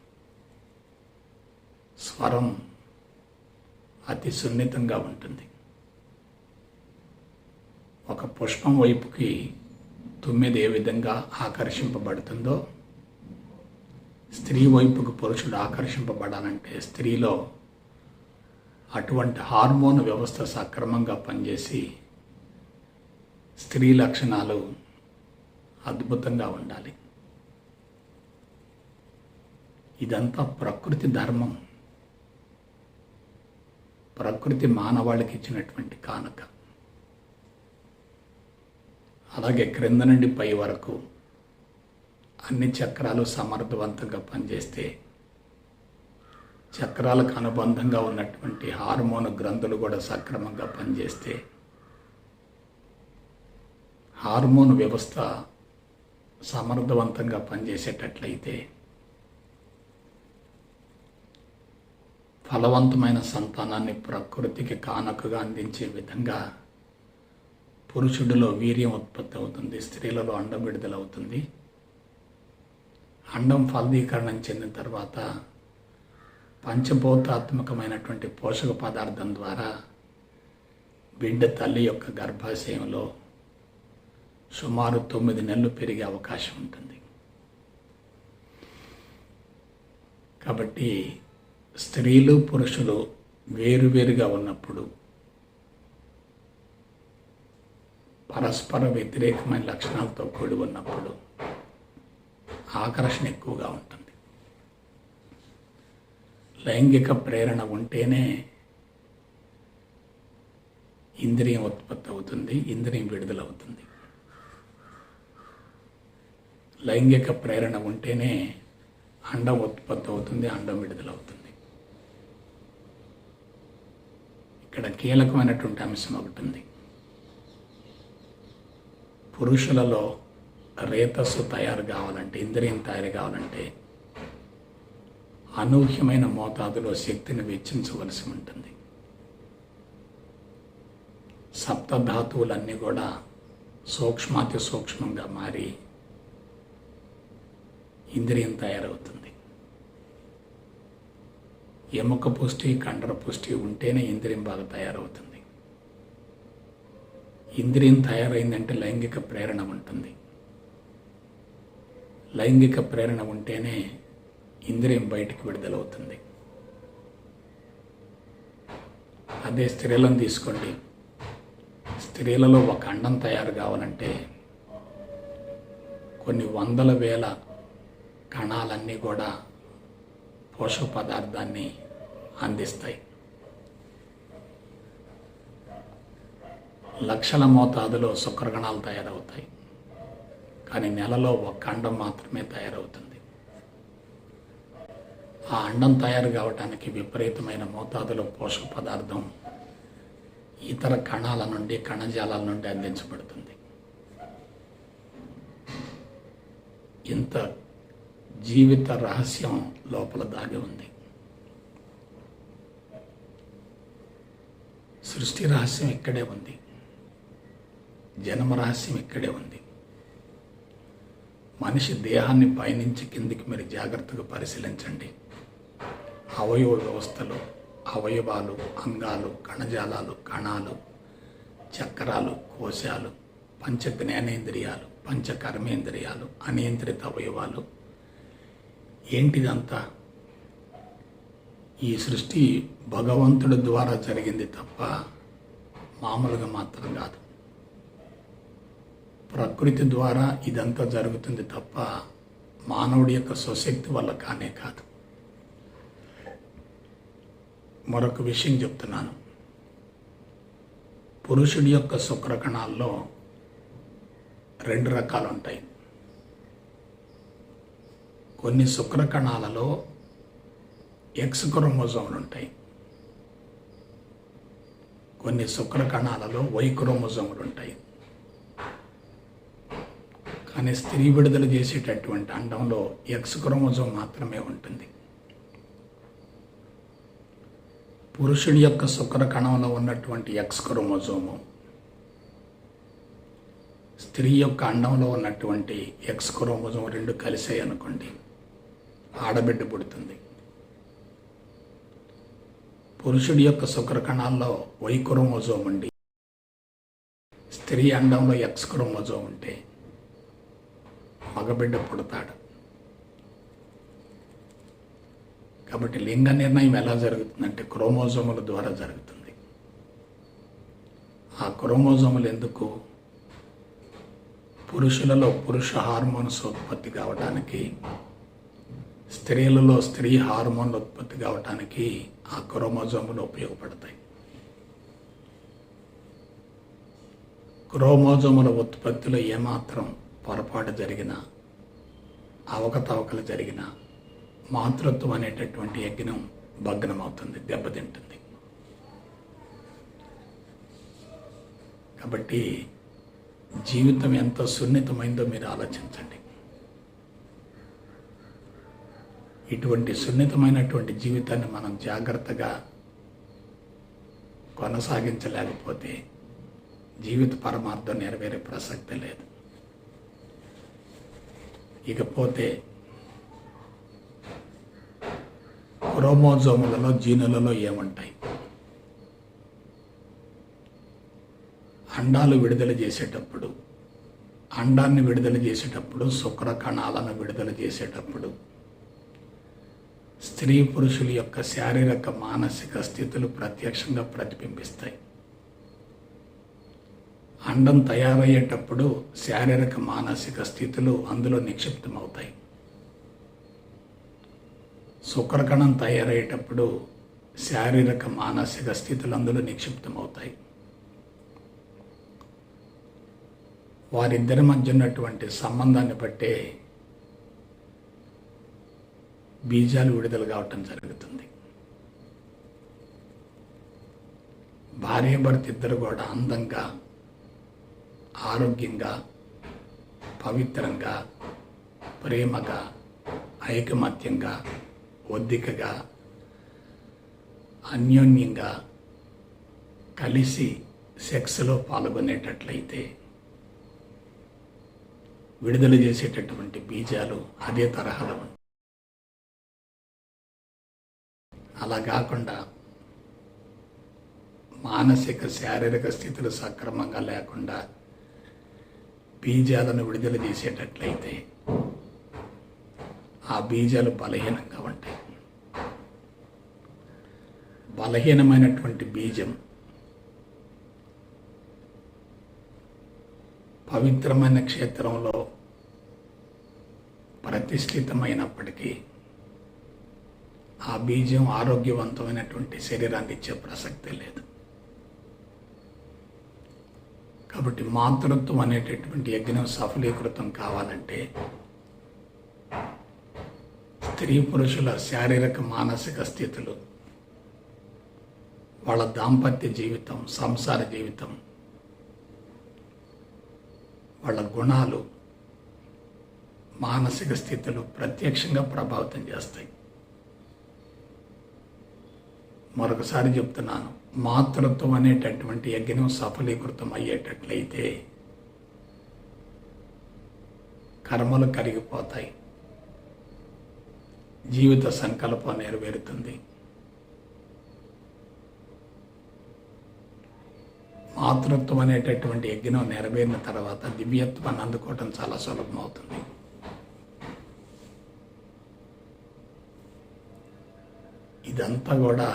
స్వరం అతి సున్నితంగా ఉంటుంది. ఒక పుష్పం వైపుకి తుమ్మెద ఏ విధంగా ఆకర్షింపబడుతుందో, స్త్రీ వైపుకు పురుషుడు ఆకర్షింపబడాలంటే స్త్రీలో అటువంటి హార్మోన్ వ్యవస్థ సక్రమంగా పనిచేసి స్త్రీ లక్షణాలు అద్భుతంగా ఉండాలి. ఇదంతా ప్రకృతి ధర్మం. ప్రకృతి మానవాళికి ఇచ్చినటువంటి కానుక. అలాగే క్రింద నుండి పై వరకు అన్ని చక్రాలు సమర్థవంతంగా పనిచేస్తే చక్రాలకు అనుబంధంగా ఉన్నటువంటి హార్మోన్ గ్రంథులు కూడా సక్రమంగా పనిచేస్తే హార్మోన్ వ్యవస్థ సమర్థవంతంగా పనిచేసేటట్లయితే ఫలవంతమైన సంతానాన్ని ప్రకృతికి కానుకగా అందించే విధంగా పురుషుడిలో వీర్యం ఉత్పత్తి అవుతుంది, స్త్రీలలో అండం విడుదలవుతుంది. అండం ఫలదీకరణం చెందిన తర్వాత పంచభూతాత్మకమైనటువంటి పోషక పదార్థం ద్వారా బిడ్డ తల్లి యొక్క గర్భాశయంలో సుమారు 9 నెలలు పెరిగే అవకాశం ఉంటుంది. కాబట్టి స్త్రీలు పురుషులు వేరువేరుగా ఉన్నప్పుడు పరస్పర వ్యతిరేకమైన లక్షణాలతో కూడి ఉన్నప్పుడు ఆకర్షణ ఎక్కువగా ఉంటుంది. లైంగిక ప్రేరణ ఉంటేనే ఇంద్రియం ఉత్పత్తి అవుతుంది, ఇంద్రియం విడుదలవుతుంది. లైంగిక ప్రేరణ ఉంటేనే అండం ఉత్పత్తి అవుతుంది, అండం విడుదలవుతుంది. ఇక్కడ కీలకమైనటువంటి అంశం ఒకటి ఉంది. పురుషులలో రేతస్సు తయారు కావాలంటే, ఇంద్రియం తయారు కావాలంటే అనూహ్యమైన మోతాదులో శక్తిని వెచ్చించవలసి ఉంటుంది. సప్తధాతువులన్నీ కూడా సూక్ష్మాతి సూక్ష్మంగా మారి ఇంద్రియం తయారవుతుంది. ఎముక పుష్టి, కండర పుష్టి ఉంటేనే ఇంద్రియం బాగా తయారవుతుంది. ఇంద్రియం తయారైందంటే లైంగిక ప్రేరణ ఉంటుంది. లైంగిక ప్రేరణ ఉంటేనే ఇంద్రియం బయటికి విడుదలవుతుంది. అదే స్త్రీలను తీసుకోండి. స్త్రీలలో ఒక అండం తయారు కావాలంటే కొన్ని వందల వేల కణాలన్నీ కూడా పోషక పదార్థాన్ని అందిస్తాయి. లక్షల మోతాదులో శుక్రకణాలు తయారవుతాయి. కానీ నెలలో ఒక అండం మాత్రమే తయారవుతుంది. ఆ అండం తయారు కావడానికి విపరీతమైన మోతాదులో పోషక పదార్థం ఇతర కణాల నుండి, కణజాలాల నుండి అందించబడుతుంది. ఇంత జీవిత రహస్యం లోపల దాగి ఉంది. సృష్టి రహస్యం ఇక్కడే ఉంది. జన్మ రహస్యం ఇక్కడే ఉంది. మనిషి దేహాన్ని పైనుంచి కిందికి మీరు జాగ్రత్తగా పరిశీలించండి. అవయవ వ్యవస్థలు, అవయవాలు, అంగాలు, కణజాలాలు, కణాలు, చక్రాలు, కోశాలు, పంచ జ్ఞానేంద్రియాలు, పంచ కర్మేంద్రియాలు, అనియంత్రిత అవయవాలు, ఏంటిదంతా? ఈ సృష్టి భగవంతుడి ద్వారా జరిగింది తప్ప మామూలుగా మాత్రం కాదు. ప్రకృతి ద్వారా ఇదంతా జరుగుతుంది తప్ప మానవుడి యొక్క స్వశక్తి వల్ల కానే కాదు. మరొక విషయం చెప్తున్నాను. పురుషుడి యొక్క శుక్రకణాల్లో 2 రకాలు ఉంటాయి. కొన్ని శుక్రకణాలలో ఎక్స్ క్రోమోజోములు ఉంటాయి. కొన్ని శుక్రకణాలలో వై క్రోమోజోములు ఉంటాయి. కానీ స్త్రీ విడుదల చేసేటటువంటి అండంలో ఎక్స్ క్రోమోజోమ్ మాత్రమే ఉంటుంది. పురుషుడి యొక్క శుక్రకణంలో ఉన్నటువంటి ఎక్స్ క్రోమోజోము స్త్రీ యొక్క అండంలో ఉన్నటువంటి ఎక్స్ క్రోమోజోమ్ 2 కలిసాయి అనుకోండి, ఆడబిడ్డ పుడుతుంది. పురుషుడి యొక్క శుక్రకణాల్లో వై క్రోమోజోమ్ ఉండి స్త్రీ అండంలో ఎక్స్ క్రోమోజోమ్ ఉంటే మగబిడ్డ పుడతాడు. కాబట్టి లింగ నిర్ణయం ఎలా జరుగుతుందంటే క్రోమోజోముల ద్వారా జరుగుతుంది. ఆ క్రోమోజోములు ఎందుకు? పురుషులలో పురుష హార్మోన్స్ ఉత్పత్తి కావడానికి, స్త్రీలలో స్త్రీ హార్మోన్లు ఉత్పత్తి కావడానికి ఆ క్రోమోజోములు ఉపయోగపడతాయి. క్రోమోజోముల ఉత్పత్తిలో ఏమాత్రం పొరపాటు జరిగినా, అవకతవకలు జరిగినా మాతృత్వం అనేటటువంటి యజ్ఞం భగ్నమవుతుంది, దెబ్బతింటుంది. కాబట్టి జీవితం ఎంత సున్నితమైందో మీరు ఆలోచించండి. ఇటువంటి సున్నితమైనటువంటి జీవితాన్ని మనం జాగ్రత్తగా కొనసాగించలేకపోతే జీవిత పరమార్థం నెరవేరే ప్రసక్తి లేదు. ఇకపోతే క్రోమోజోములలో, జీనులలో ఏముంటాయి? అండాలు విడుదల చేసేటప్పుడు, అండాన్ని విడుదల చేసేటప్పుడు, శుక్రకణాలను విడుదల చేసేటప్పుడు స్త్రీ పురుషుల యొక్క శారీరక మానసిక స్థితులు ప్రత్యక్షంగా ప్రతిబింబిస్తాయి. అండం తయారయ్యేటప్పుడు శారీరక మానసిక స్థితులు అందులో నిక్షిప్తమవుతాయి. శుక్రకణం తయారయ్యేటప్పుడు శారీరక మానసిక స్థితులు అందులో నిక్షిప్తమవుతాయి. వారిద్దరి మధ్య ఉన్నటువంటి సంబంధాన్ని బట్టే బీజాలు విడుదల కావటం జరుగుతుంది. భార్యాభర్త ఇద్దరు కూడా అందంగా, ఆరోగ్యంగా, పవిత్రంగా, ప్రేమగా, ఐకమత్యంగా, ఒద్దికగా, అన్యోన్యంగా కలిసి సెక్స్లో పాల్గొనేటట్లయితే విడుదల చేసేటటువంటి బీజాలు అదే తరహాలో ఉంటాయి. అలా కాకుండా మానసిక శారీరక స్థితులు సక్రమంగా లేకుండా బీజాలను విడుదల చేసేటట్లయితే ఆ బీజాలు బలహీనంగా ఉంటాయి. బలహీనమైనటువంటి బీజం పవిత్రమైన క్షేత్రంలో ప్రతిష్ఠితమైనప్పటికీ ఆ బీజం ఆరోగ్యవంతమైనటువంటి శరీరాన్ని ఇచ్చే ప్రసక్తే లేదు. కాబట్టి మాతృత్వం అనేటటువంటి యజ్ఞం సఫలీకృతం కావాలంటే స్త్రీ పురుషుల శారీరక మానసిక స్థితులు, వాళ్ళ దాంపత్య జీవితం, సంసార జీవితం, వాళ్ళ గుణాలు, మానసిక స్థితులు ప్రత్యక్షంగా ప్రభావితం చేస్తాయి. మరొకసారి చెప్తున్నాను, మాతృత్వం అనేటటువంటి యజ్ఞం సఫలీకృతం అయ్యేటట్లయితే కర్మలు కరిగిపోతాయి, జీవిత సంకల్పం నెరవేరుతుంది. మాతృత్వం అనేటటువంటి యజ్ఞం నెరవేరిన తర్వాత దివ్యత్వాన్ని అందుకోవటం చాలా సులభం అవుతుంది. ఇదంతా కూడా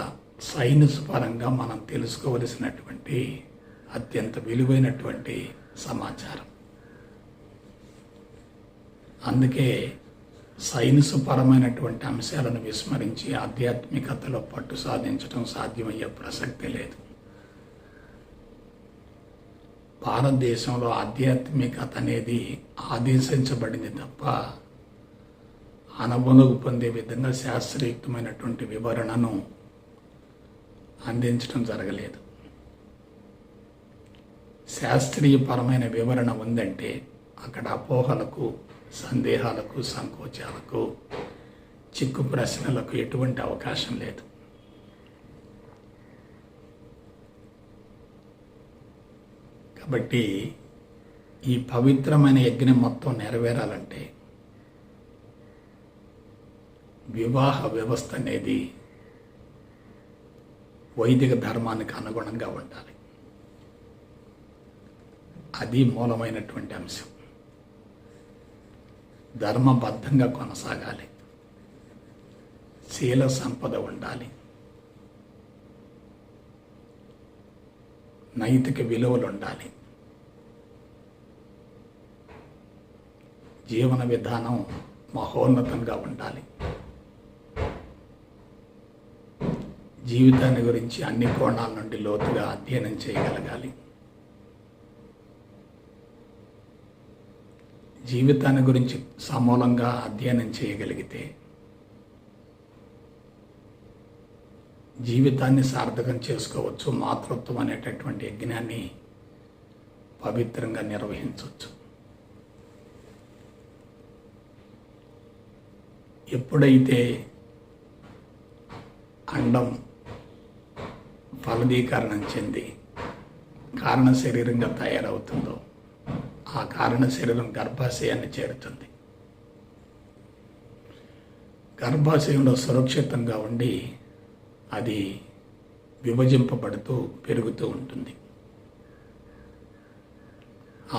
సైన్స్ పరంగా మనం తెలుసుకోవలసినటువంటి అత్యంత విలువైనటువంటి సమాచారం. అందుకే సైన్స్ పరమైనటువంటి అంశాలను విస్మరించి ఆధ్యాత్మికతలో పట్టు సాధించడం సాధ్యమయ్యే ప్రసక్తి లేదు. భారతదేశంలో ఆధ్యాత్మికత అనేది ఆదేశించబడింది తప్ప అనుభవం పొందే విధంగా శాస్త్రయుక్తమైనటువంటి వివరణను అందించడం జరగలేదు. శాస్త్రీయపరమైన వివరణ ఉందంటే అక్కడ అపోహలకు, సందేహాలకు, సంకోచాలకు, చిక్కు ప్రశ్నలకు ఎటువంటి అవకాశం లేదు. కాబట్టి ఈ పవిత్రమైన యజ్ఞం మొత్తం నెరవేరాలంటే వివాహ వ్యవస్థ అనేది వైదిక ధర్మానికి అనుగుణంగా ఉండాలి. అది మూలమైనటువంటి అంశం. ధర్మబద్ధంగా కొనసాగాలి, శీల సంపద ఉండాలి, నైతిక విలువలు ఉండాలి, జీవన విధానం మహోన్నతంగా ఉండాలి, జీవితాన్ని గురించి అన్ని కోణాల నుండి లోతుగా అధ్యయనం చేయగలగాలి, జీవితాన్ని గురించి సమూలంగా అధ్యయనం చేయగలిగితే జీవితాన్ని సార్థకం చేసుకోవచ్చు. మాతృత్వం అనేటటువంటి యజ్ఞాన్ని పవిత్రంగా నిర్వహించవచ్చు. ఎప్పుడైతే అండం ఫలదీకరణం చెంది కారణ శరీరంగా తయారవుతుందో ఆ కారణ శరీరం గర్భాశయాన్ని చేరుతుంది. గర్భాశయంలో సురక్షితంగా ఉండి అది విభజింపబడుతూ పెరుగుతూ ఉంటుంది.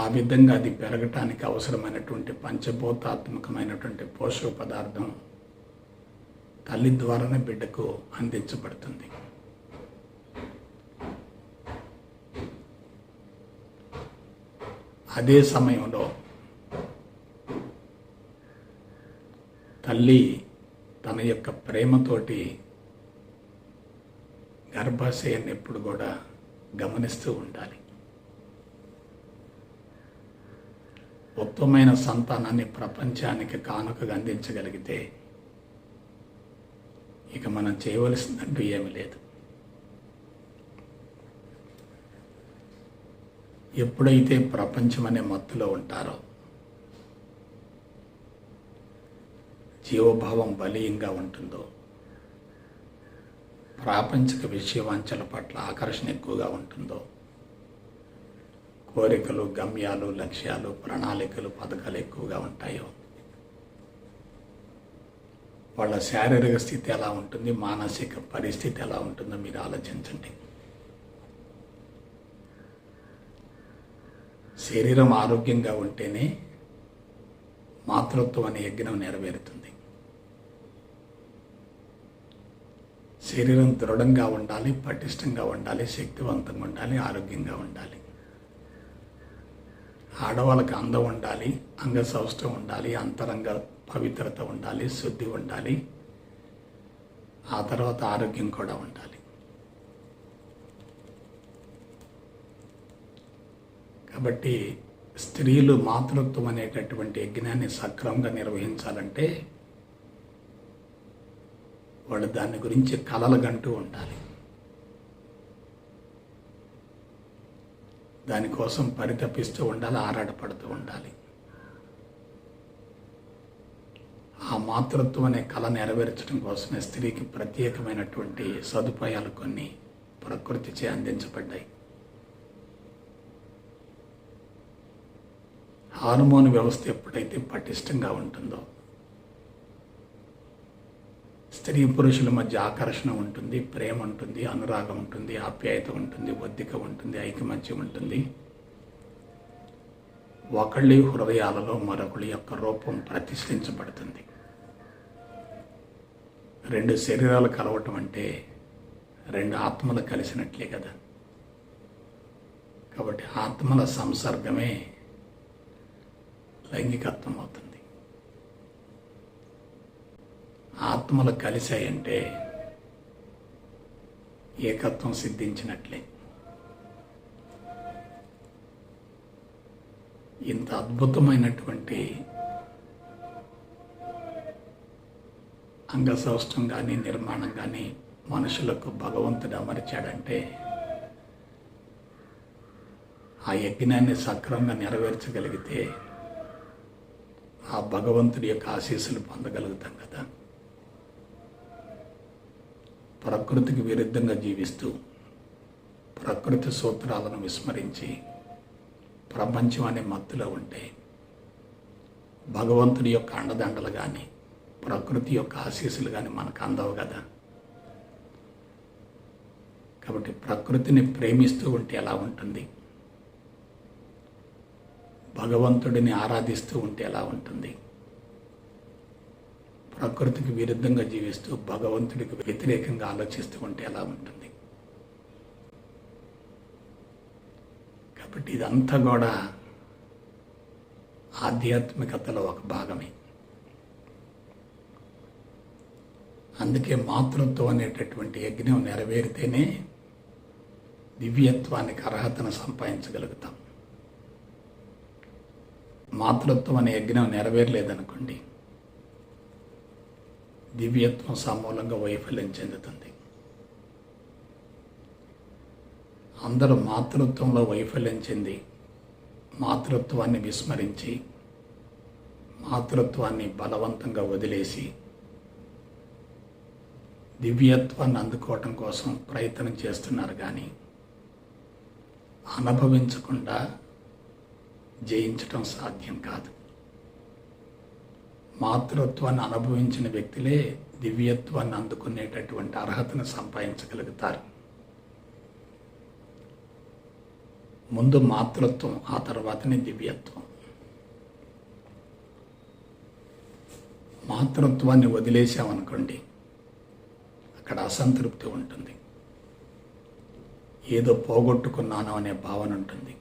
ఆ విధంగా అది పెరగటానికి అవసరమైనటువంటి పంచభూతాత్మకమైనటువంటి పోషక పదార్థం తల్లి ద్వారానే బిడ్డకు అందించబడుతుంది. అదే సమయంలో తల్లి తన యొక్క ప్రేమతోటి గర్భాశయాన్ని ఎప్పుడు కూడా గమనిస్తూ ఉండాలి. ఉత్తమమైన సంతానాన్ని ప్రపంచానికి కానుకగా అందించగలిగితే ఇక మనం చేయవలసిందంటూ ఏమీ లేదు. ఎప్పుడైతే ప్రపంచం అనే మత్తులో ఉంటారో, జీవభావం బలీయంగా ఉంటుందో, ప్రాపంచిక విషయవాంఛల పట్ల ఆకర్షణ ఎక్కువగా ఉంటుందో, కోరికలు, గమ్యాలు, లక్ష్యాలు, ప్రణాళికలు, పథకాలు ఎక్కువగా ఉంటాయో, వాళ్ళ శారీరక స్థితి ఎలా ఉంటుంది, మానసిక పరిస్థితి ఎలా ఉంటుందో మీరు ఆలోచించండి. శరీరం ఆరోగ్యంగా ఉంటేనే మాతృత్వం అనే యజ్ఞం నెరవేరుతుంది. శరీరం దృఢంగా ఉండాలి, పటిష్టంగా ఉండాలి, శక్తివంతంగా ఉండాలి, ఆరోగ్యంగా ఉండాలి. ఆడవాళ్ళకి అందం ఉండాలి, అంగసౌష్ఠం ఉండాలి, అంతరంగ పవిత్రత ఉండాలి, శుద్ధి ఉండాలి, ఆ తర్వాత ఆరోగ్యం కూడా ఉండాలి. కాబట్టి స్త్రీలు మాతృత్వం అనేటటువంటి యజ్ఞాన్ని సక్రమంగా నిర్వహించాలంటే వాళ్ళు దాని గురించి కలలుగంటూ ఉండాలి. దానికోసం పరితపిస్తూ ఉండాలి, ఆరాటపడుతూ ఉండాలి. ఆ మాతృత్వం అనే కళ నెరవేర్చడం కోసమే స్త్రీకి ప్రత్యేకమైనటువంటి సదుపాయాలు కొన్ని ప్రకృతిచే అందించబడ్డాయి. హార్మోన్ వ్యవస్థ ఎప్పుడైతే పటిష్టంగా ఉంటుందో స్త్రీ పురుషుల మధ్య ఆకర్షణ ఉంటుంది, ప్రేమ ఉంటుంది, అనురాగం ఉంటుంది, ఆప్యాయత ఉంటుంది, ఒద్దిక ఉంటుంది, ఐకమత్యం ఉంటుంది. ఒకళ్ళి హృదయాలలో మరొకళ్ళ యొక్క రూపం ప్రతిష్ఠించబడుతుంది. రెండు శరీరాలు కలవటం అంటే రెండు ఆత్మలు కలిసినట్లే కదా. కాబట్టి ఆత్మల సంసర్గమే లైంగికత్వం అవుతుంది. ఆత్మలు కలిశాయంటే ఏకత్వం సిద్ధించినట్లే. ఇంత అద్భుతమైనటువంటి అంగసౌష్ఠం కానీ నిర్మాణం కానీ మనుషులకు భగవంతుడు అమర్చాడంటే ఆ యజ్ఞాన్ని సక్రమంగా నెరవేర్చగలిగితే ఆ భగవంతుడి యొక్క ఆశీస్సులు పొందగలుగుతాం కదా. ప్రకృతికి విరుద్ధంగా జీవిస్తూ ప్రకృతి సూత్రాలను విస్మరించి ప్రపంచం అనే మత్తులో ఉంటే భగవంతుడి యొక్క అండదండలు కానీ ప్రకృతి యొక్క ఆశీస్సులు కానీ మనకు అందవు కదా. కాబట్టి ప్రకృతిని ప్రేమిస్తూ ఉంటే ఎలా ఉంటుంది, భగవంతుడిని ఆరాధిస్తూ ఉంటే ఎలా ఉంటుంది, ప్రకృతికి విరుద్ధంగా జీవిస్తూ భగవంతుడికి వ్యతిరేకంగా ఆలోచిస్తూ ఉంటే ఎలా ఉంటుంది. కాబట్టి ఇదంతా కూడా ఆధ్యాత్మికతలో ఒక భాగమే. అందుకే మాతృత్వం అనేటటువంటి యజ్ఞం నెరవేరితేనే దివ్యత్వానికి అర్హతను సంపాదించగలుగుతాం. మాతృత్వం అనే యజ్ఞం నెరవేరలేదనుకోండి, దివ్యత్వం సమూలంగా వైఫల్యం చెందుతుంది. అందరూ మాతృత్వంలో వైఫల్యం చెంది మాతృత్వాన్ని విస్మరించి మాతృత్వాన్ని బలవంతంగా వదిలేసి దివ్యత్వాన్ని అందుకోవటం కోసం ప్రయత్నం చేస్తున్నారు. కానీ అనుభవించకుండా జయించటం సాధ్యం కాదు. మాతృత్వాన్ని అనుభవించిన వ్యక్తులే దివ్యత్వాన్ని అందుకునేటటువంటి అర్హతను సంపాదించగలుగుతారు. ముందు మాతృత్వం, ఆ తర్వాతనే దివ్యత్వం. మాతృత్వాన్ని వదిలేసామనుకోండి, అక్కడ అసంతృప్తి ఉంటుంది, ఏదో పోగొట్టుకున్నాను అనే భావన ఉంటుంది.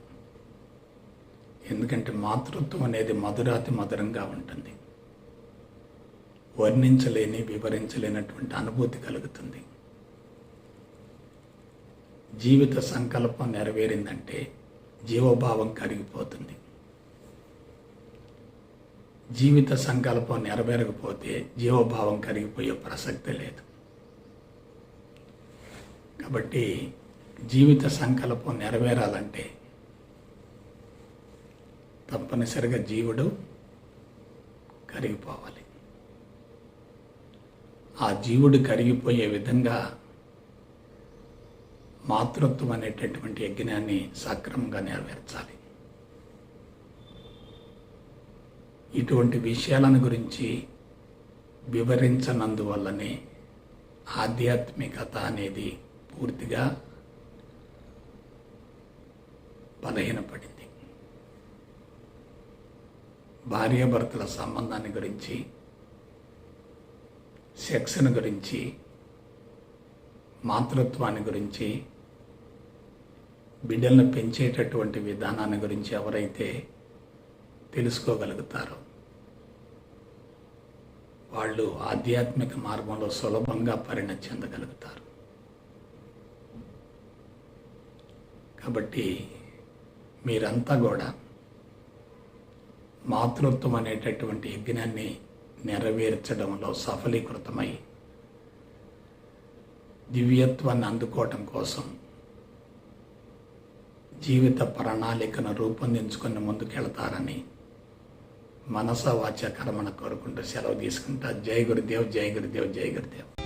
ఎందుకంటే మాతృత్వం అనేది మధురాతి మధురంగా ఉంటుంది, వర్ణించలేని వివరించలేనటువంటి అనుభూతి కలుగుతుంది. జీవిత సంకల్పం నెరవేరిందంటే జీవభావం కరిగిపోతుంది. జీవిత సంకల్పం నెరవేరకపోతే జీవభావం కరిగిపోయే ప్రసక్తి లేదు. కాబట్టి జీవిత సంకల్పం నెరవేరాలంటే తప్పనిసరిగా జీవుడు కరిగిపోవాలి. ఆ జీవుడు కరిగిపోయే విధంగా మాతృత్వం అనేటటువంటి యజ్ఞాన్ని సక్రమంగా నెరవేర్చాలి. ఇటువంటి విషయాలను గురించి వివరించనందువల్లనే ఆధ్యాత్మికత అనేది పూర్తిగా బలహీనపడింది. భార్యాభర్తల సంబంధాన్ని గురించి, సెక్స్ను గురించి మాతృత్వాన్ని గురించి, బిడ్డలను పెంచేటటువంటి విధానాన్ని గురించి ఎవరైతే తెలుసుకోగలుగుతారో వాళ్ళు ఆధ్యాత్మిక మార్గంలో సులభంగా పరిణతి చెందగలుగుతారు. కాబట్టి మీరంతా కూడా మాతృత్వం అనేటటువంటి యజ్ఞాన్ని నెరవేర్చడంలో సఫలీకృతమై దివ్యత్వాన్ని అందుకోవటం కోసం జీవిత ప్రణాళికను రూపొందించుకొని ముందుకెళ్తారని మనస వాచ కర్మణ కోరుకుంటూ సెలవు తీసుకుంటా. జై గురుదేవ్, జై గురుదేవ్, జై గురుదేవ్.